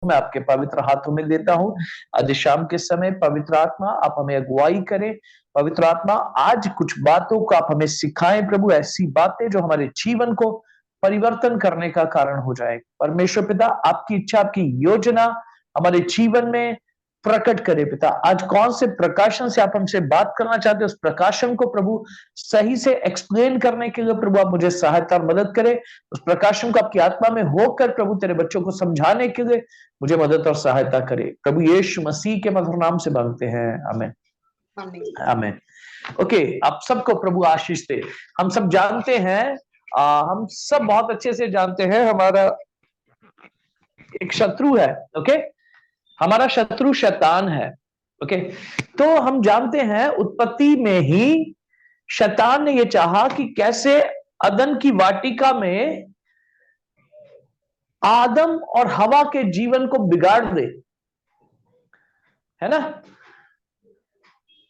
मैं आपके पवित्र हाथों में देता हूं। आज शाम के समय पवित्र आत्मा आप हमें अगुवाई करें। पवित्र आत्मा आज कुछ बातों को आप हमें सिखाएं प्रभु, ऐसी बातें जो हमारे जीवन को परिवर्तन करने का कारण हो जाए। परमेश्वर पिता, आपकी इच्छा, आपकी योजना हमारे जीवन में प्रकट करे पिता। आज कौन से प्रकाशन से आप हमसे बात करना चाहते हैं, उस प्रकाशन को प्रभु सही से एक्सप्लेन करने के लिए प्रभु आप मुझे सहायता और मदद करें। उस प्रकाशन को आपकी आत्मा में होकर प्रभु तेरे बच्चों को समझाने के लिए मुझे मदद और सहायता करे। प्रभु यीशु मसीह के मधुर नाम से मांगते हैं, आमीन आमीन। ओके, आप सबको प्रभु आशीष दे। हम सब जानते हैं, हम सब बहुत अच्छे से जानते हैं, हमारा एक शत्रु है। ओके, हमारा शत्रु शैतान है। ओके, तो हम जानते हैं उत्पत्ति में ही शैतान ने यह चाहा कि कैसे अदन की वाटिका में आदम और हवा के जीवन को बिगाड़ दे, है ना।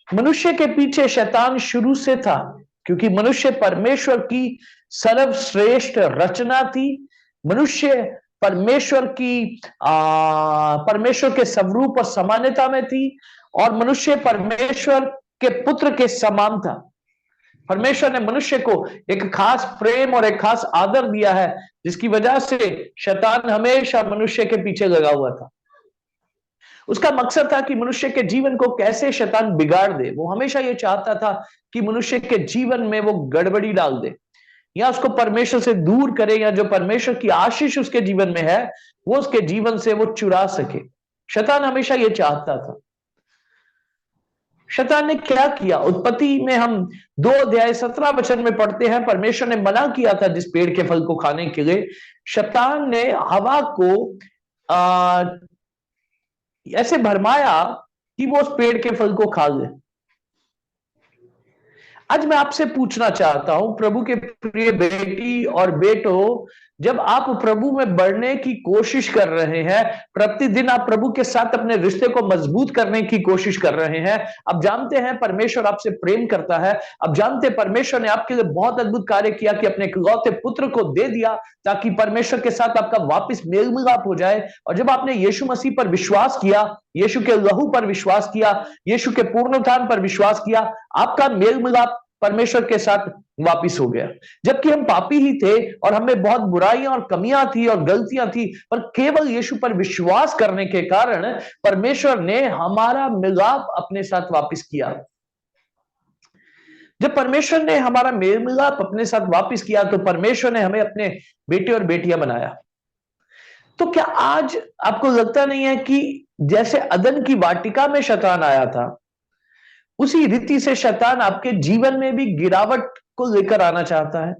मनुष्य के पीछे शैतान शुरू से था, क्योंकि मनुष्य परमेश्वर की सर्वश्रेष्ठ रचना थी। मनुष्य परमेश्वर के स्वरूप और समानता में थी, और मनुष्य परमेश्वर के पुत्र के समान था। परमेश्वर ने मनुष्य को एक खास प्रेम और एक खास आदर दिया है, जिसकी वजह से शैतान हमेशा मनुष्य के पीछे लगा हुआ था। उसका मकसद था कि मनुष्य के जीवन को कैसे शैतान बिगाड़ दे। वो हमेशा ये चाहता था कि मनुष्य के जीवन में वो गड़बड़ी डाल दे, या उसको परमेश्वर से दूर करे, या जो परमेश्वर की आशीष उसके जीवन में है वो उसके जीवन से वो चुरा सके। शैतान हमेशा ये चाहता था। शैतान ने क्या किया? उत्पत्ति में हम 2 अध्याय 17 वचन में पढ़ते हैं, परमेश्वर ने मना किया था जिस पेड़ के फल को खाने के लिए। शैतान ने हवा को ऐसे भरमाया कि वो उस पेड़ के फल को खा ले। आज मैं आपसे पूछना चाहता हूं, प्रभु के प्रिय बेटी और बेटो, जब आप प्रभु में बढ़ने की कोशिश कर रहे हैं, प्रतिदिन आप प्रभु के साथ अपने रिश्ते को मजबूत करने की कोशिश कर रहे हैं, आप जानते हैं परमेश्वर आपसे प्रेम करता है, आप जानते हैं परमेश्वर ने आपके लिए बहुत अद्भुत कार्य किया कि अपने इकलौते पुत्र को दे दिया ताकि परमेश्वर के साथ आपका वापस मेल मिलाप हो जाए। और जब आपने यीशु मसीह पर विश्वास किया, यीशु के लहू पर विश्वास किया, यीशु के पुनरुत्थान पर विश्वास किया, आपका मेल मिलाप परमेश्वर के साथ वापिस हो गया। जबकि हम पापी ही थे और हमें बहुत बुराइयां और कमियां थी और गलतियां थी, पर केवल यीशु पर विश्वास करने के कारण परमेश्वर ने हमारा मिलाप अपने साथ वापिस किया। जब परमेश्वर ने हमारा मेल मिलाप अपने साथ वापिस किया तो परमेश्वर ने हमें अपने बेटे और बेटियां बनाया। तो क्या आज आपको लगता नहीं है कि जैसे अदन की वाटिका में शैतान आया था, उसी रीति से शैतान आपके जीवन में भी गिरावट को लेकर आना चाहता है?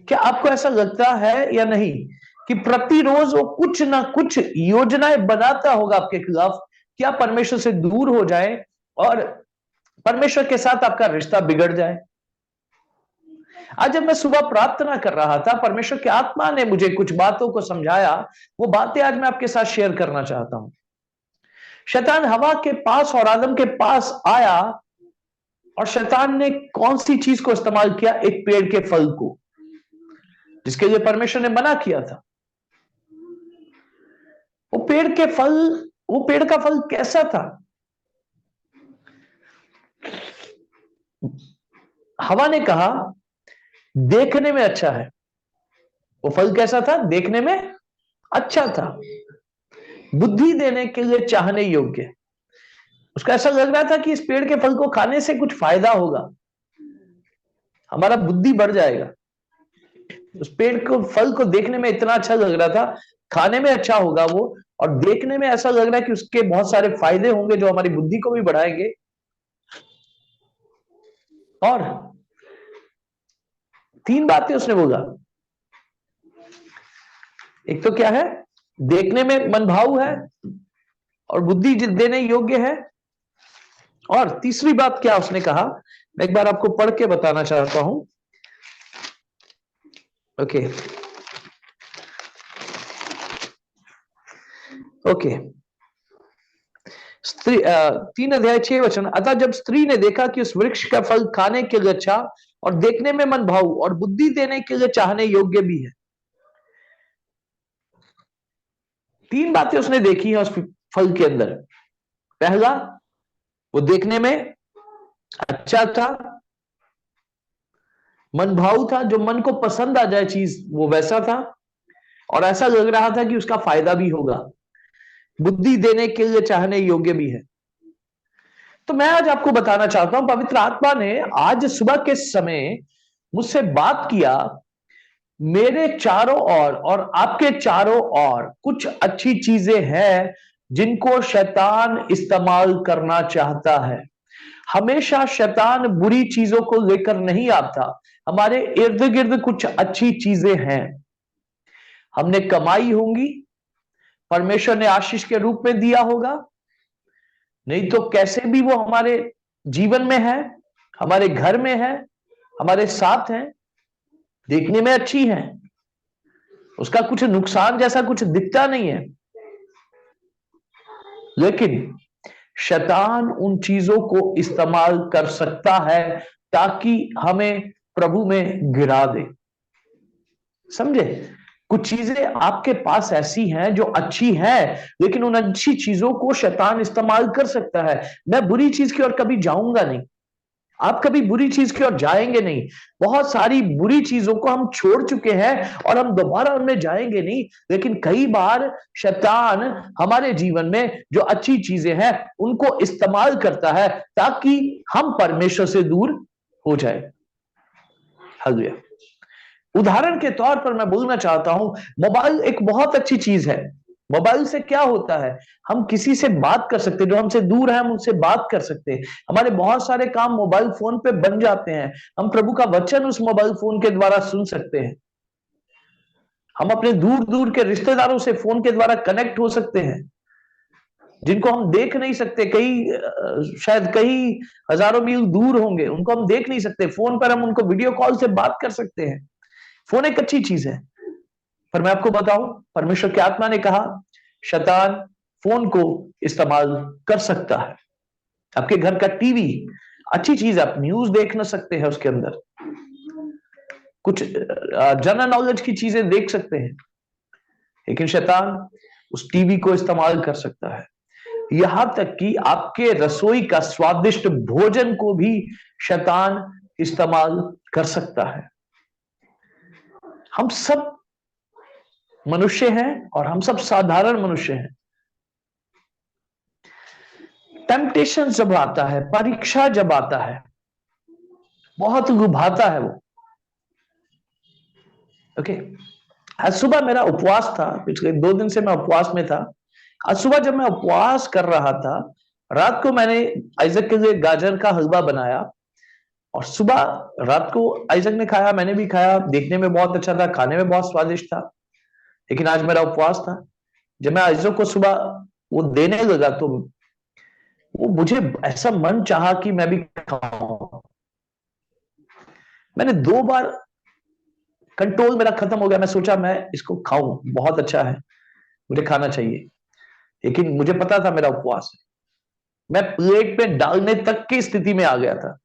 क्या आपको ऐसा लगता है या नहीं कि प्रतिरोज वो कुछ ना कुछ योजनाएं बनाता होगा आपके खिलाफ कि आप परमेश्वर से दूर हो जाए और परमेश्वर के साथ आपका रिश्ता बिगड़ जाए? आज जब मैं सुबह प्रार्थना कर रहा था, परमेश्वर की आत्मा ने मुझे कुछ बातों को समझाया। वो बातें आज मैं आपके साथ शेयर करना चाहता हूं। शैतान हवा के पास और आदम के पास आया, और शैतान ने कौन सी चीज को इस्तेमाल किया? एक पेड़ के फल को, जिसके लिए परमेश्वर ने मना किया था। वो पेड़ का फल कैसा था? हवा ने कहा देखने में अच्छा है। वो फल कैसा था? देखने में अच्छा था, बुद्धि देने के लिए चाहने योग्य। उसका ऐसा लग रहा था कि इस पेड़ के फल को खाने से कुछ फायदा होगा, हमारा बुद्धि बढ़ जाएगा। उस पेड़ को फल को देखने में इतना अच्छा लग रहा था, खाने में अच्छा होगा वो, और देखने में ऐसा लग रहा है कि उसके बहुत सारे फायदे होंगे जो हमारी बुद्धि को भी बढ़ाएंगे। और 3 बातें उसने बोला। एक तो क्या है? देखने में मनभाऊ है और बुद्धि देने योग्य है। और तीसरी बात क्या उसने कहा, मैं एक बार आपको पढ़ के बताना चाहता हूं। ओके, 3 अध्याय 6 वचन। अतः जब स्त्री ने देखा कि उस वृक्ष का फल खाने के लिए अच्छा और देखने में मनभाऊ और बुद्धि देने के लिए चाहने योग्य भी है। 3 बातें उसने देखी हैं उस फल के अंदर। पहला, वो देखने में अच्छा था, मनभाऊ था, जो मन को पसंद आ जाए चीज वो वैसा था, और ऐसा लग रहा था कि उसका फायदा भी होगा, बुद्धि देने के लिए चाहने योग्य भी है। तो मैं आज आपको बताना चाहता हूं, पवित्र आत्मा ने आज सुबह के समय मुझसे बात किया। मेरे चारों ओर और आपके चारों ओर कुछ अच्छी चीजें हैं जिनको शैतान इस्तेमाल करना चाहता है। हमेशा शैतान बुरी चीजों को लेकर नहीं आता। हमारे इर्द गिर्द कुछ अच्छी चीजें हैं, हमने कमाई होंगी, परमेश्वर ने आशीष के रूप में दिया होगा, नहीं तो कैसे भी वो हमारे जीवन में है, हमारे घर में है, हमारे साथ है, देखने में अच्छी है, उसका कुछ नुकसान जैसा कुछ दिखता नहीं है। लेकिन शैतान उन चीजों को इस्तेमाल कर सकता है ताकि हमें प्रभु में गिरा दे। समझे? कुछ चीजें आपके पास ऐसी हैं जो अच्छी हैं, लेकिन उन अच्छी चीजों को शैतान इस्तेमाल कर सकता है। मैं बुरी चीज की ओर कभी जाऊंगा नहीं, आप कभी बुरी चीज की ओर जाएंगे नहीं। बहुत सारी बुरी चीजों को हम छोड़ चुके हैं और हम दोबारा उनमें जाएंगे नहीं। लेकिन कई बार शैतान हमारे जीवन में जो अच्छी चीजें हैं उनको इस्तेमाल करता है ताकि हम परमेश्वर से दूर हो जाए। हालेलुया। उदाहरण के तौर पर मैं बोलना चाहता हूं, मोबाइल एक बहुत अच्छी चीज है। मोबाइल से क्या होता है, हम किसी से बात कर सकते हैं, जो हमसे दूर है हम उनसे बात कर सकते हैं। हमारे बहुत सारे काम मोबाइल फोन पे बन जाते हैं। हम प्रभु का वचन उस मोबाइल फोन के द्वारा सुन सकते हैं। हम अपने दूर दूर के रिश्तेदारों से फोन के द्वारा कनेक्ट हो सकते हैं, जिनको हम देख नहीं सकते। शायद कई हजारों मील दूर होंगे, उनको हम देख नहीं सकते। फोन पर हम उनको वीडियो कॉल से बात कर सकते हैं। फोन एक अच्छी चीज है, पर मैं आपको बताऊं, परमेश्वर की आत्मा ने कहा शैतान फोन को इस्तेमाल कर सकता है। आपके घर का टीवी अच्छी चीज है, आप न्यूज देख ना सकते हैं, उसके अंदर कुछ जनरल नॉलेज की चीजें देख सकते हैं, लेकिन शैतान उस टीवी को इस्तेमाल कर सकता है। यहां तक कि आपके रसोई का स्वादिष्ट भोजन को भी शैतान इस्तेमाल कर सकता है। हम सब मनुष्य हैं और हम सब साधारण मनुष्य हैं। टेम्पटेशन जब आता है, परीक्षा जब आता है, बहुत लुभाता है वो। ओके, आज सुबह मेरा उपवास था, पिछले 2 दिन से मैं उपवास में था। आज सुबह जब मैं उपवास कर रहा था, रात को मैंने आइजक के लिए गाजर का हलवा बनाया, और सुबह रात को आइजक ने खाया, मैंने भी खाया। देखने में बहुत अच्छा था, खाने में बहुत स्वादिष्ट था। लेकिन आज मेरा उपवास था। जब मैं आइजक को सुबह वो देने लगा तो वो मुझे ऐसा मन चाहा कि मैं भी खाऊं। मैंने 2 बार, कंट्रोल मेरा खत्म हो गया। मैं सोचा मैं इसको खाऊं, बहुत अच्छा है, मुझे खाना चाहिए। लेकिन मुझे पता था मेरा उपवास है, मैं प्लेट पे डालने तक की स्थिति में आ गया था।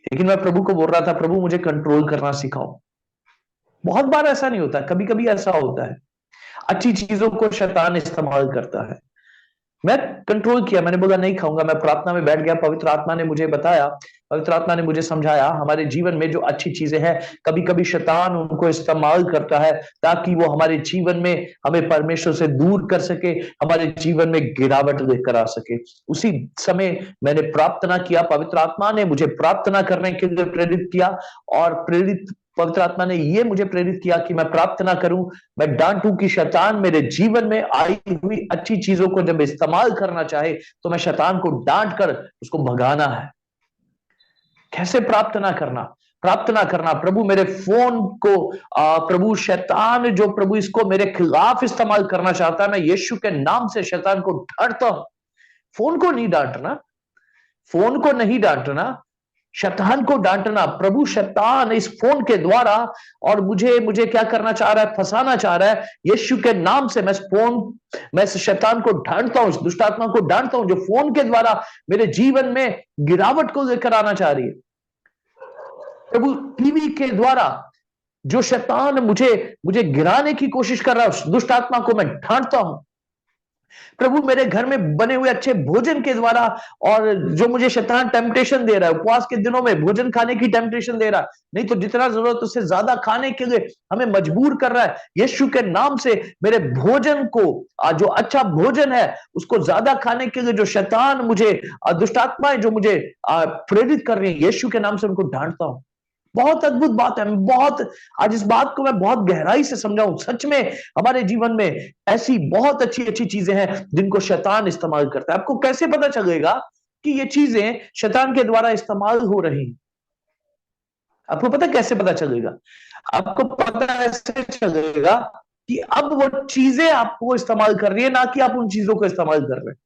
लेकिन मैं प्रभु को बोल रहा था, प्रभु मुझे कंट्रोल करना सिखाओ। बहुत बार ऐसा नहीं होता, कभी कभी ऐसा होता है। अच्छी चीजों को शैतान इस्तेमाल करता है। मैं कंट्रोल किया, मैंने बोला नहीं खाऊंगा। मैं प्रार्थना में बैठ गया, पवित्र आत्मा ने मुझे बताया, पवित्र आत्मा ने मुझे समझाया, हमारे जीवन में जो अच्छी चीजें हैं कभी कभी शैतान उनको इस्तेमाल करता है ताकि वो हमारे जीवन में हमें परमेश्वर से दूर कर सके, हमारे जीवन में गिरावट लेकर आ सके। उसी समय मैंने प्रार्थना किया, पवित्र आत्मा ने मुझे प्रार्थना करने के लिए प्रेरित किया, और पवित्र आत्मा ने यह मुझे प्रेरित किया कि मैं प्रार्थना करूं, मैं डांटूं कि शैतान मेरे जीवन में आई हुई अच्छी चीजों को जब इस्तेमाल करना चाहे तो मैं शैतान को डांट कर उसको भगाना है। कैसे प्रार्थना करना? प्रार्थना करना, प्रभु मेरे फोन को प्रभु शैतान जो प्रभु इसको मेरे खिलाफ इस्तेमाल करना चाहता है, मैं यीशु के नाम से शैतान को डांटता हूं। फोन को नहीं डांटना, फोन को नहीं डांटना, शैतान को डांटना। प्रभु शैतान इस फोन के द्वारा और मुझे क्या करना चाह रहा है, फंसाना चाह रहा है। यीशु के नाम से मैं इस शैतान को डांटता हूं, इस दुष्ट आत्मा को डांटता हूं जो फोन के द्वारा मेरे जीवन में गिरावट को लेकर आना चाह रही है। प्रभु टीवी के द्वारा जो शैतान मुझे मुझे गिराने की कोशिश कर रहा है, उस दुष्ट आत्मा को मैं ढांटता हूं प्रभु। मेरे घर में बने हुए अच्छे भोजन के द्वारा, और जो मुझे शैतान टेम्पटेशन दे रहा है, उपवास के दिनों में भोजन खाने की टेम्पटेशन दे रहा है, नहीं तो जितना जरूरत उससे ज्यादा खाने के लिए हमें मजबूर कर रहा है, यीशु के नाम से मेरे भोजन को, जो अच्छा भोजन है उसको ज्यादा खाने के लिए जो शैतान मुझे, दुष्टात्माएं जो मुझे प्रेरित कर रही है, यीशु के नाम से उनको डांटता हूं। बहुत अद्भुत बात है। मैं बहुत आज इस बात को मैं बहुत गहराई से समझाऊं। सच में हमारे जीवन में ऐसी बहुत अच्छी अच्छी चीजें हैं जिनको शैतान इस्तेमाल करता है। आपको कैसे पता चलेगा कि ये चीजें शैतान के द्वारा इस्तेमाल हो रही? आपको पता कैसे पता चलेगा? आपको पता ऐसे चलेगा कि अब वो चीजें आपको इस्तेमाल कर रही है, ना कि आप उन चीजों को इस्तेमाल कर रहे हैं।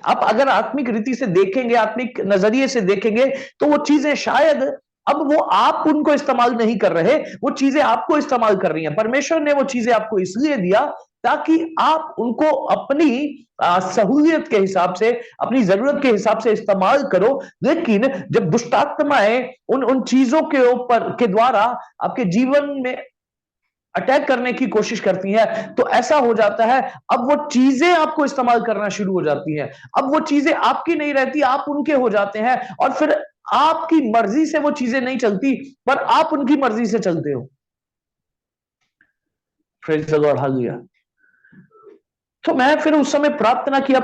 आप अगर आत्मिक रीति से देखेंगे, आत्मिक नजरिए से देखेंगे, तो वो चीजें शायद अब वो आप उनको इस्तेमाल नहीं कर रहे, वो चीजें आपको इस्तेमाल कर रही हैं। परमेश्वर ने वो चीजें आपको इसलिए दिया ताकि आप उनको अपनी सहूलियत के हिसाब से, अपनी जरूरत के हिसाब से इस्तेमाल करो। लेकिन जब दुष्टात्माएं उन उन चीजों के ऊपर के द्वारा आपके जीवन में अटैक करने की कोशिश करती है, तो ऐसा हो जाता है, अब वो चीजें आपको इस्तेमाल करना शुरू हो जाती हैं। अब वो चीजें आपकी नहीं रहती, आप उनके हो जाते हैं, और फिर आपकी मर्जी से वो चीजें नहीं चलती, पर आप उनकी मर्जी से चलते हो। Praise the Lord, hallelujah. तो मैं फिर उस समय प्रार्थना किया।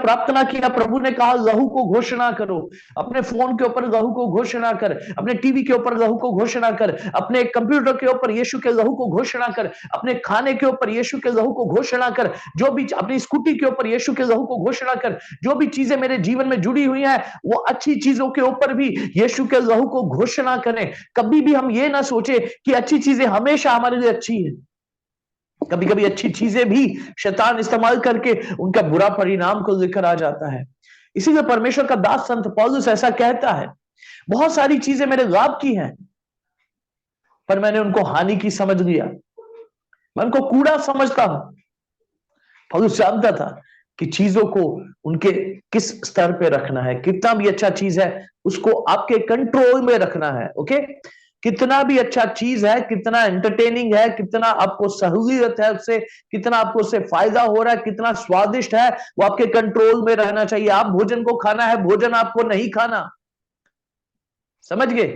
प्रभु ने कहा लहू को घोषणा करो, अपने फोन के ऊपर लहू को घोषणा कर, अपने टीवी के ऊपर लहू को घोषणा कर, अपने कंप्यूटर के ऊपर यीशु के लहू को घोषणा कर, अपने खाने के ऊपर यीशु के लहू को घोषणा कर, जो भी अपनी स्कूटी के ऊपर यीशु के लहू को घोषणा कर, जो भी चीजें मेरे जीवन में जुड़ी हुई हैं वो अच्छी चीजों के ऊपर भी यीशु के लहू को घोषणा करें। कभी भी हम ये ना सोचे कि अच्छी चीजें हमेशा हमारे लिए अच्छी है। कभी कभी अच्छी चीजें भी शैतान इस्तेमाल करके उनका बुरा परिणाम को लेकर आ जाता है। इसीलिए परमेश्वर का दास संत पौलुस ऐसा कहता है, बहुत सारी चीजें मेरे लाभ की हैं, पर मैंने उनको हानि की समझ लिया, मैं उनको कूड़ा समझता हूं। पौलुस जानता था कि चीजों को उनके किस स्तर पे रखना है। कितना भी अच्छा चीज है उसको आपके कंट्रोल में रखना है। ओके, कितना भी अच्छा चीज है, कितना एंटरटेनिंग है, कितना आपको सहूलियत है उससे, कितना आपको उससे फायदा हो रहा है, कितना स्वादिष्ट है, वो आपके कंट्रोल में रहना चाहिए। आप भोजन को खाना है, भोजन आपको नहीं खाना। समझ गए?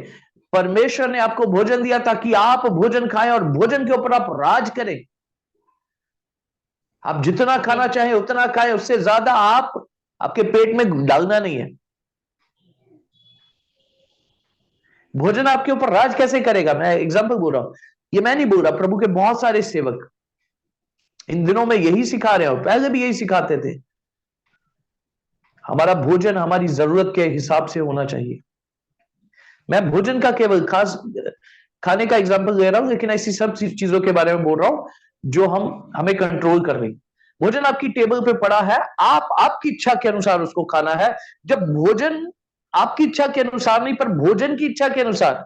परमेश्वर ने आपको भोजन दिया ताकि आप भोजन खाएं और भोजन के ऊपर आप राज करें। आप जितना खाना चाहें उतना खाएं, उससे ज्यादा आप आपके पेट में डालना नहीं है। भोजन आपके ऊपर राज कैसे करेगा? मैं एग्जांपल बोल रहा हूं, ये मैं नहीं बोल रहा, प्रभु के बहुत सारे सेवक इन दिनों में यही सिखा रहे हो, पहले भी यही सिखाते थे। हमारा भोजन हमारी जरूरत के हिसाब से होना चाहिए। मैं भोजन का केवल खास खाने का एग्जांपल दे रहा हूं, लेकिन ऐसी सब चीजों के बारे में बोल रहा हूं जो हम हमें कंट्रोल कर रही। भोजन आपकी टेबल पे पड़ा है, आप आपकी इच्छा के अनुसार उसको खाना है। जब भोजन आपकी इच्छा के अनुसार नहीं, पर भोजन की इच्छा के अनुसार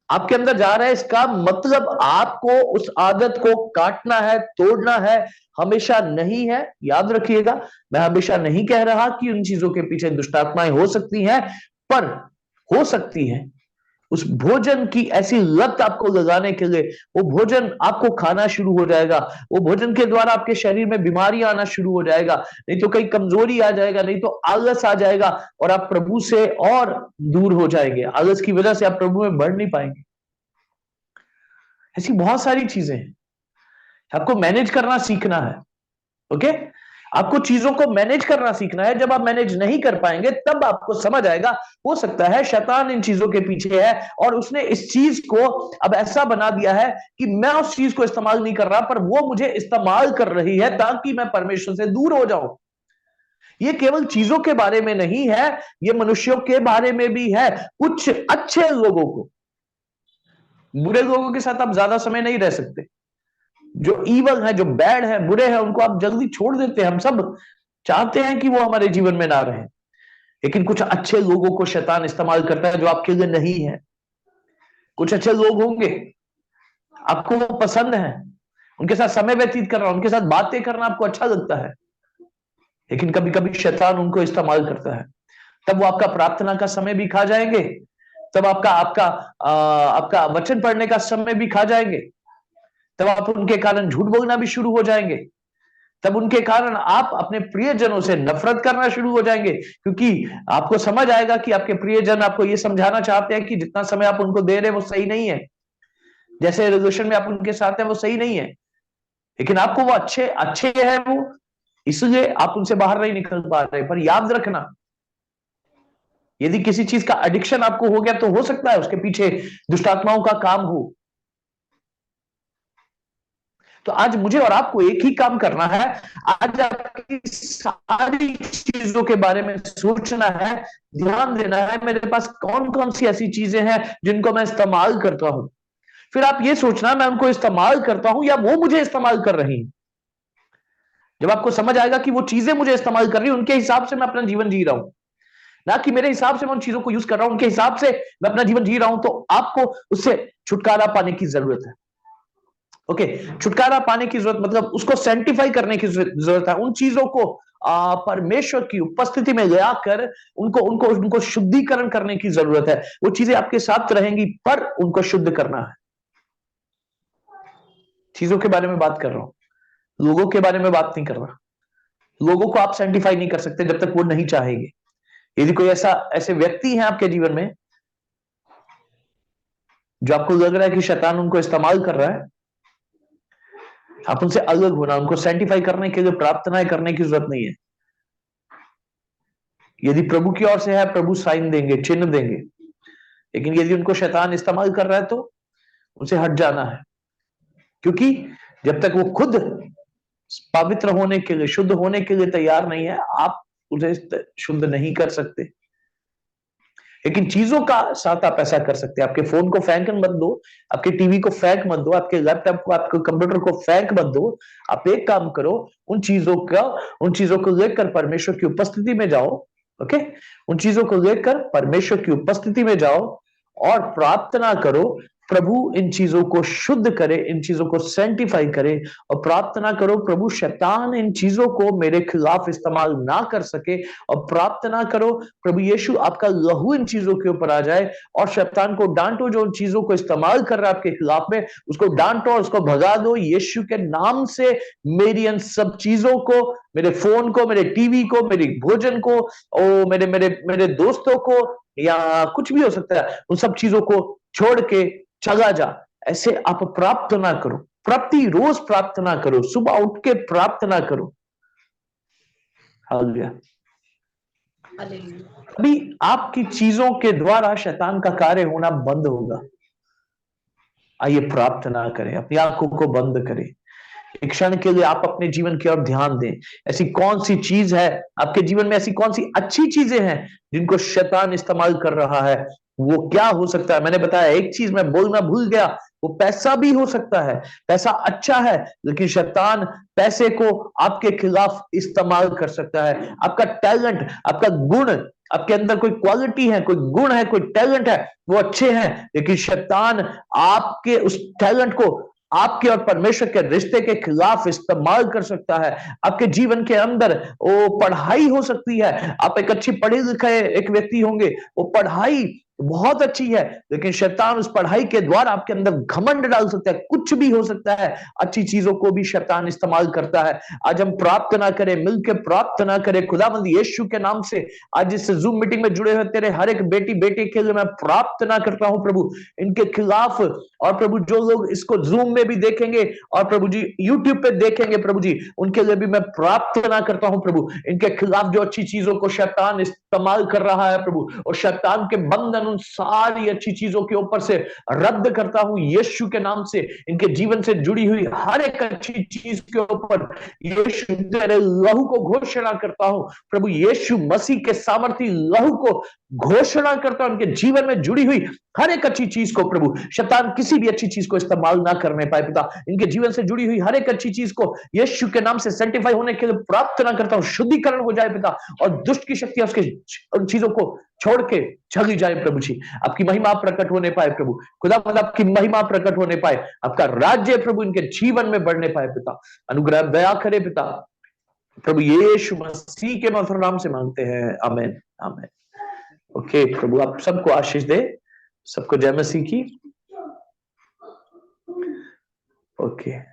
आपके अंदर जा रहा है, इसका मतलब आपको उस आदत को काटना है, तोड़ना है। हमेशा नहीं है, याद रखिएगा। मैं हमेशा नहीं कह रहा कि उन चीजों के पीछे दुष्टात्माएं हो सकती हैं, पर हो सकती है उस भोजन की ऐसी लत आपको लगाने के लिए। वो भोजन आपको खाना शुरू हो जाएगा, वो भोजन के द्वारा आपके शरीर में बीमारी आना शुरू हो जाएगा, नहीं तो कहीं कमजोरी आ जाएगा, नहीं तो आलस आ जाएगा, और आप प्रभु से और दूर हो जाएंगे। आलस की वजह से आप प्रभु में बढ़ नहीं पाएंगे। ऐसी बहुत सारी चीजें हैं, आपको मैनेज करना सीखना है। ओके, आपको चीजों को मैनेज करना सीखना है। जब आप मैनेज नहीं कर पाएंगे तब आपको समझ आएगा, हो सकता है शैतान इन चीजों के पीछे है और उसने इस चीज को अब ऐसा बना दिया है कि मैं उस चीज को इस्तेमाल नहीं कर रहा, पर वो मुझे इस्तेमाल कर रही है ताकि मैं परमेश्वर से दूर हो जाऊं। ये केवल चीजों के बारे में नहीं है, ये मनुष्यों के बारे में भी है। कुछ अच्छे लोगों को, बुरे लोगों के साथ आप ज्यादा समय नहीं रह सकते। जो ईवल है, जो बैड है, बुरे हैं, उनको आप जल्दी छोड़ देते हैं। हम सब चाहते हैं कि वो हमारे जीवन में ना रहे, लेकिन कुछ अच्छे लोगों को शैतान इस्तेमाल करता है जो आपके लिए नहीं है। कुछ अच्छे लोग होंगे, आपको वो पसंद है, उनके साथ समय व्यतीत करना, उनके साथ बातें करना आपको अच्छा लगता है, लेकिन कभी कभी शैतान उनको इस्तेमाल करता है। तब वो आपका प्रार्थना का समय भी खा जाएंगे, तब आपका आपका आपका वचन पढ़ने का समय भी खा जाएंगे, तब आप उनके कारण झूठ बोलना भी शुरू हो जाएंगे, तब उनके कारण आप अपने प्रियजनों से नफरत करना शुरू हो जाएंगे, क्योंकि आपको समझ आएगा कि आपके प्रियजन आपको ये समझाना चाहते हैं कि जितना समय आप उनको दे रहे हैं वो सही नहीं है, जैसे रिलेशन में आप उनके साथ हैं वो सही नहीं है, लेकिन आपको वो अच्छे अच्छे हैं वो, इसलिए आप उनसे बाहर नहीं निकल पा रहे। पर याद रखना, यदि किसी चीज का एडिक्शन आपको हो गया तो हो सकता है उसके पीछे दुष्टात्माओं का काम हो। तो आज मुझे और आपको एक ही काम करना है, आज आपकी सारी चीजों के बारे में सोचना है, ध्यान देना है, मेरे पास कौन कौन सी ऐसी चीजें हैं जिनको मैं इस्तेमाल करता हूं। फिर आप ये सोचना मैं उनको इस्तेमाल करता हूं या वो मुझे इस्तेमाल कर रही हैं। जब आपको समझ आएगा कि वो चीजें मुझे इस्तेमाल कर रही है, उनके हिसाब से मैं अपना जीवन जी रहा हूं, ना कि मेरे हिसाब से मैं उन चीजों को यूज कर रहा हूं, उनके हिसाब से मैं अपना जीवन जी रहा हूं, तो आपको उससे छुटकारा पाने की जरूरत है। ओके, छुटकारा पाने की जरूरत मतलब उसको सेंटिफाई करने की जरूरत है। उन चीजों को परमेश्वर की उपस्थिति में ले आकर उनको उनको उनको शुद्धिकरण करने की जरूरत है। वो चीजें आपके साथ रहेंगी पर उनको शुद्ध करना है। चीजों के बारे में बात कर रहा हूं, लोगों के बारे में बात नहीं कर रहा। लोगों को आप सेंटिफाई नहीं कर सकते जब तक वो नहीं चाहेंगे। यदि कोई ऐसे व्यक्ति है आपके जीवन में जो आपको लग रहा है कि शैतान उनको इस्तेमाल कर रहा है, आप उनसे अलग होना, उनको सेंटिफाई करने के लिए प्रार्थनाएं करने की जरूरत नहीं है। यदि प्रभु की ओर से है, प्रभु साइन देंगे, चिन्ह देंगे, लेकिन यदि उनको शैतान इस्तेमाल कर रहा है तो उनसे हट जाना है, क्योंकि जब तक वो खुद पवित्र होने के लिए, शुद्ध होने के लिए तैयार नहीं है, आप उसे शुद्ध नहीं कर सकते। लेकिन चीजों का साथ आप ऐसा कर सकते हैं। आपके फोन को फेंक मत दो, आपके टीवी को फेंक मत दो, आपके लैपटॉप को, आपके कंप्यूटर को फेंक मत दो। आप एक काम करो, उन चीजों को लेकर परमेश्वर की उपस्थिति में जाओ। ओके, उन चीजों को लेकर परमेश्वर की उपस्थिति में जाओ और प्रार्थना करो, प्रभु इन चीजों को शुद्ध करे, इन चीजों को सेंटिफाई करे, और प्रार्थना करो प्रभु शैतान इन चीजों को मेरे खिलाफ इस्तेमाल ना कर सके। और प्रार्थना करो प्रभु यीशु आपका लहू इन चीजों के ऊपर आ जाए, और शैतान को डांटो जो उन चीजों को इस्तेमाल कर रहा है आपके खिलाफ में, उसको डांटो और उसको भगा दो यीशु के नाम से। मेरी इन सब चीजों को, मेरे फोन को, मेरे टीवी को, मेरे भोजन को, ओ मेरे मेरे मेरे दोस्तों को, या कुछ भी हो सकता है, उन सब चीजों को छोड़ के चला जा। ऐसे आप प्रार्थना करो, प्रति रोज प्रार्थना करो, सुबह उठ के प्रार्थना करो। हालेलुया। अभी आपकी चीजों के द्वारा शैतान का कार्य होना बंद होगा। आइए प्रार्थना करें, अपनी आंखों को बंद करें, एक क्षण के लिए आप अपने जीवन की ओर ध्यान दें। ऐसी कौन सी चीज है आपके जीवन में, ऐसी कौन सी अच्छी चीजें हैं जिनको शैतान इस्तेमाल कर रहा है? वो क्या हो सकता है? मैंने बताया, एक चीज मैं बोलना भूल गया, वो पैसा भी हो सकता है। पैसा अच्छा है, लेकिन शैतान पैसे को आपके खिलाफ इस्तेमाल कर सकता है। आपका टैलेंट, आपका गुण, आपके अंदर कोई क्वालिटी है, कोई गुण है, कोई टैलेंट है, वो अच्छे हैं, लेकिन शैतान आपके उस टैलेंट को आपके और परमेश्वर के रिश्ते के खिलाफ इस्तेमाल कर सकता है। आपके जीवन के अंदर वो पढ़ाई हो सकती है, आप एक अच्छी पढ़े लिखे एक व्यक्ति होंगे, वो पढ़ाई बहुत अच्छी है, लेकिन शैतान उस पढ़ाई के द्वारा आपके अंदर घमंड डाल सकता है। कुछ भी हो सकता है, अच्छी चीजों को भी शैतान इस्तेमाल करता है। आज हम प्रार्थना करें, मिलकर प्रार्थना करें खुदावंद यीशु के नाम से। आज इस जूम मीटिंग में जुड़े हुए तेरे हर एक बेटी बेटे के लिए मैं प्रार्थना करता हूं प्रभु, इनके खिलाफ। और प्रभु जो लोग इसको जूम में भी देखेंगे और प्रभु जी यूट्यूब पे देखेंगे, प्रभु जी उनके लिए भी मैं प्रार्थना करता हूं प्रभु, इनके खिलाफ जो अच्छी चीजों को शैतान इस्तेमाल कर रहा है प्रभु, और शैतान के बंधन उन सारी अच्छी चीजों के ऊपर से रद्द करता हूं यीशु के नाम से। इनके जीवन से जुड़ी हुई हर एक अच्छी चीज के ऊपर यीशु तेरे लहू को घोषणा करता हूं प्रभु, यीशु मसीह के सामर्थी लहू को घोषणा करता हूं। उनके जीवन में जुड़ी हुई हर एक अच्छी चीज को प्रभु शैतान किसी भी अच्छी चीज को इस्तेमाल ना करने पाए पिता। इनके जीवन से जुड़ी हुई हर एक अच्छी चीज को यीशु के नाम से सेंटिफाई होने के लिए प्रार्थना करता हूं, शुद्धिकरण हो जाए पिता, और दुष्ट की शक्तियां उसके उन चीजों को छोड़ के चली जाए प्रभु जी। आपकी महिमा प्रकट होने पाए प्रभु, खुदा आपकी महिमा प्रकट होने पाए, आपका राज्य प्रभु इनके जीवन में बढ़ने पाए पिता। अनुग्रह दया करे पिता, प्रभु यीशु मसीह के मधुर नाम से मांगते हैं, आमीन आमीन। ओके, प्रभु आप सबको आशीष दे। सबको जय मसीह की। ओके